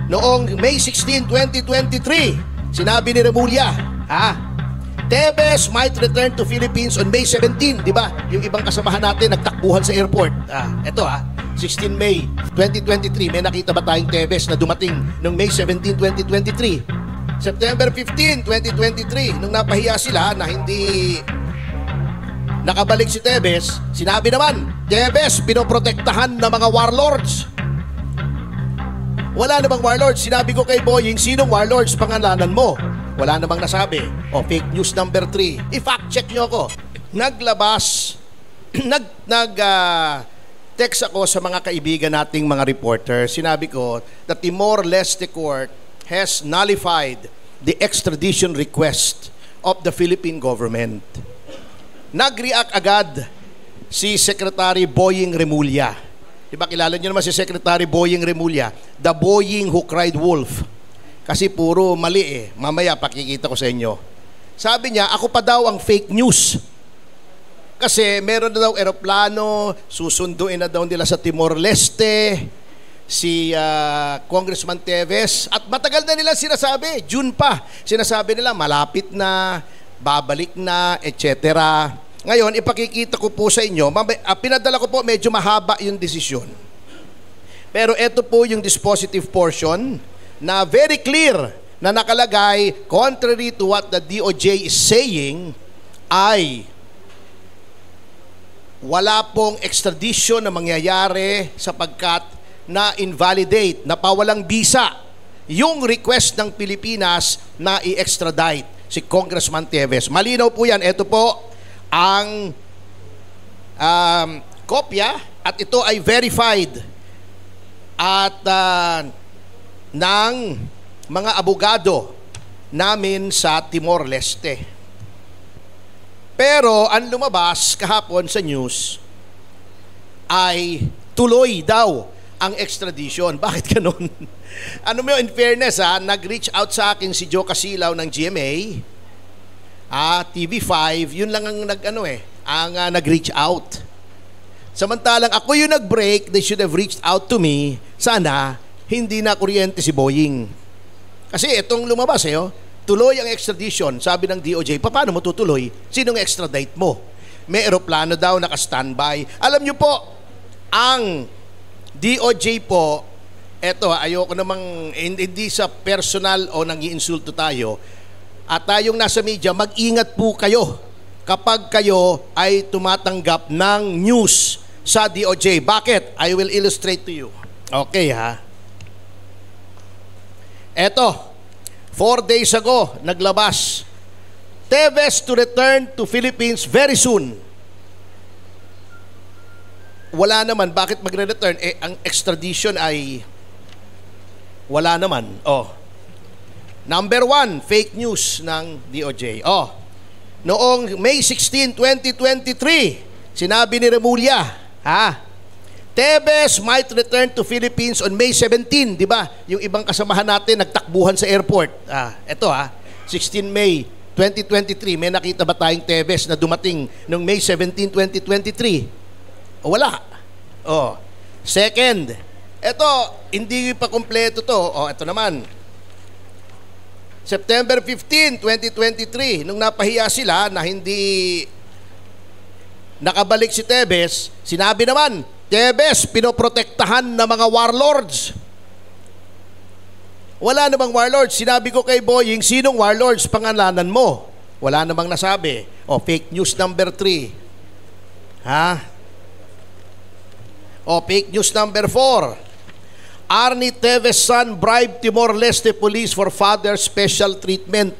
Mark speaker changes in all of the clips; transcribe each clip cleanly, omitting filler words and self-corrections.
Speaker 1: noong May 16, 2023, sinabi ni Remulla, Tevez might return to Philippines on May 17, di ba? Yung ibang kasamahan natin nagtakbuhan sa airport. Ito 16 May 2023, may nakita ba tayong Tevez na dumating noong May 17, 2023? September 15, 2023, nung napahiya sila na hindi nakabalik si Tevez, sinabi naman, Tevez pinoprotektahan ng mga warlords. Wala namang warlords. Sinabi ko kay Boying, sinong warlords pangalanan mo? Wala namang nasabi. Fake news number 3. I-fact check nyo ako. Naglabas, text ako sa mga kaibigan nating mga reporter. Sinabi ko, the Timor-Leste Court has nullified the extradition request of the Philippine government. Nag-react agad si Secretary Boying Remulla. Diba kilala nyo naman si Secretary Boying Remulla, the Boying who cried wolf. Kasi puro mali Mamaya pakikita ko sa inyo. Sabi niya, ako pa daw ang fake news. Kasi meron na daw eroplano, susunduin na daw nila sa Timor-Leste, si Congressman Tevez. At matagal na nila sinasabi, June pa, sinasabi nila malapit na, babalik na, etc. Ngayon, ipakikita ko po sa inyo, pinadala ko po, medyo mahaba yung desisyon. Pero ito po yung dispositive portion na very clear na nakalagay, contrary to what the DOJ is saying, ay wala pong extradition na mangyayari sapagkat na-invalidate, napawalang bisa yung request ng Pilipinas na i-extradite si Congressman Tevez. Malinaw po yan. Ito po ang kopya at ito ay verified at ng mga abogado namin sa Timor-Leste. Pero ang lumabas kahapon sa news ay tuloy daw ang extradition. Bakit ganun? Ano mo, in fairness nag-reach out sa akin si Joe Casilaw ng GMA, TV5, yun lang ang nag-reach out. Samantalang ako yung nag-break, they should have reached out to me. Sana hindi na kuryente si Boying. Kasi itong lumabas tuloy ang extradition. Sabi ng DOJ, paano mo tutuloy? Sinong extradite mo? May eroplano daw naka-standby. Alam niyo po, ang DOJ po, eto ayoko namang, hindi sa personal o nang-iinsulto tayo, at tayong nasa media, mag-ingat po kayo kapag kayo ay tumatanggap ng news sa DOJ. Bakit? I will illustrate to you. Okay Eto, 4 days ago, naglabas, Tevez to return to Philippines very soon. Wala naman. Bakit magre-return? Ang extradition ay wala naman. Number 1, fake news ng DOJ. Noong May 16, 2023, sinabi ni Remulla, Tevez might return to Philippines on May 17, di ba? Yung ibang kasamahan natin nagtakbuhan sa airport. Ito 16 May 2023, may nakita ba tayong Tevez na dumating noong May 17, 2023? Wala. Second, ito, hindi pa kompleto to. Ito naman. September 15, 2023, nung napahiya sila na hindi nakabalik si Tevez, sinabi naman, Tevez, pinoprotektahan ng mga warlords. Wala namang warlords. Sinabi ko kay Boying, sinong warlords pangalanan mo? Wala namang nasabi. Fake news number 3. Fake news number 4. Arnie Tevez son bribed Timor-Leste police for father's special treatment.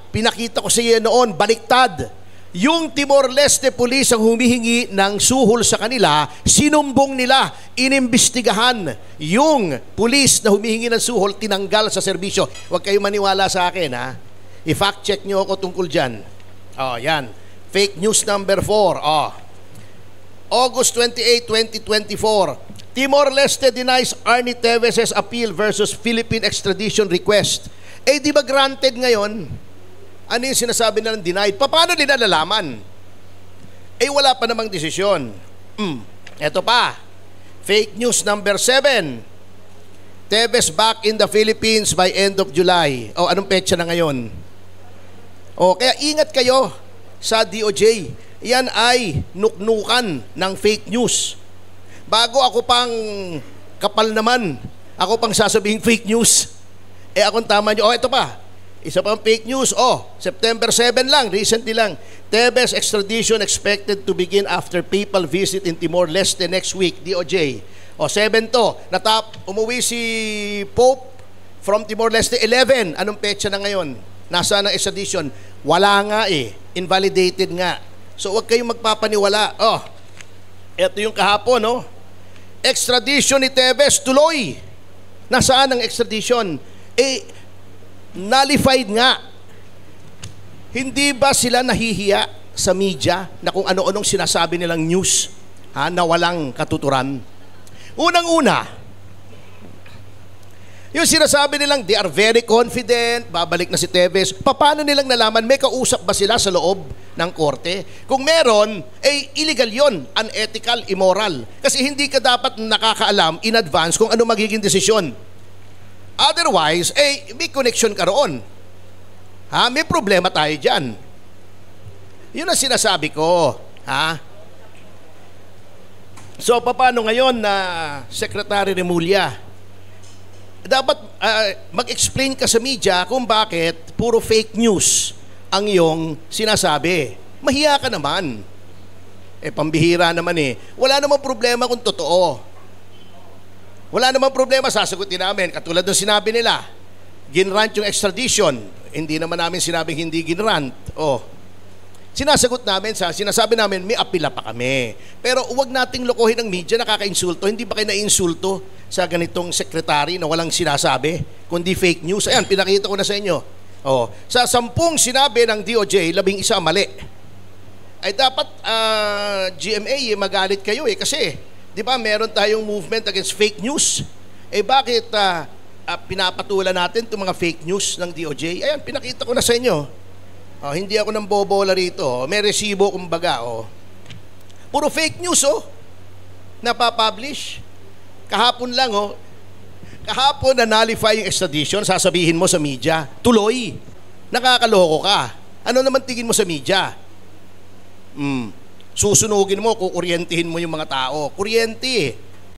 Speaker 1: Pinakita ko sa iyo noon, baliktad. Yung Timor-Leste police ang humihingi ng suhol sa kanila, sinumbong nila, inimbestigahan. Yung police na humihingi ng suhol, tinanggal sa serbisyo. Huwag kayong maniwala sa akin, I-fact check nyo ako tungkol dyan. Yan. Fake news number 4. August 28, 2024. Timor-Leste denies Arnie Tevez's appeal versus Philippine extradition request. Di ba granted ngayon? Ano yung sinasabi na denied? Paano nila nalalaman? Wala pa namang desisyon. Eto pa. Fake news number 7. Tevez back in the Philippines by end of July. O, anong petsa na ngayon? O, kaya ingat kayo sa DOJ. Yan ay nuknukan ng fake news. Bago ako pang kapal naman, ako pang sasabihing fake news. Akong tama nyo. Ito pa. Isa pang fake news. September 7 lang, recently lang. Tevez extradition expected to begin after papal visit in Timor-Leste next week, DOJ. 7 to. Umuwi si Pope from Timor-Leste. 11. Anong petsa na ngayon? Nasaan ang extradition? Wala nga Invalidated nga. So huwag kayong magpapaniwala. Ito yung kahapon, Extradition ni Tevez tuloy. Nasaan ang extradition? Nullified nga. Hindi ba sila nahihiya sa media na kung ano-anong sinasabi nilang news na walang katuturan? Unang-una, yung sinasabi nilang they are very confident, babalik na si Tevez. Paano nilang nalaman? May kausap ba sila sa loob ng korte? Kung meron, illegal yon, unethical, immoral. Kasi hindi ka dapat nakakaalam in advance kung ano magiging desisyon. Otherwise, may connection ka roon. May problema tayo dyan. Yun ang sinasabi ko. So, paano ngayon na Secretary Remulla? Dapat mag-explain ka sa media kung bakit puro fake news ang iyong sinasabi. Mahiya ka naman. Pambihira naman Wala namang problema kung totoo. Wala namang problema, sasagutin namin. Katulad ng sinabi nila, ginrant yung extradition. Hindi naman namin sinabing hindi ginrant. Sinasagot namin, sinasabi namin, may apila pa kami. Pero huwag nating lokohin ng media, nakaka-insulto. Hindi ba kayo na-insulto sa ganitong sekretary na walang sinasabi, kundi fake news? Ayan, pinakita ko na sa inyo. Sa 10 sinabi ng DOJ, 11 mali. Ay dapat GMA, magalit kayo kasi, di ba, meron tayong movement against fake news. Bakit pinapatulan natin itong mga fake news ng DOJ? Ayan, pinakita ko na sa inyo. Hindi ako nang bobola rito. May resibo kumbaga. Puro fake news napapublish. Kahapon lang kahapon na nullify yung extradition, sasabihin mo sa media, tuloy. Nakakaloko ka. Ano naman tingin mo sa media? Susunugin mo, kukuryentihin mo yung mga tao. Kuryente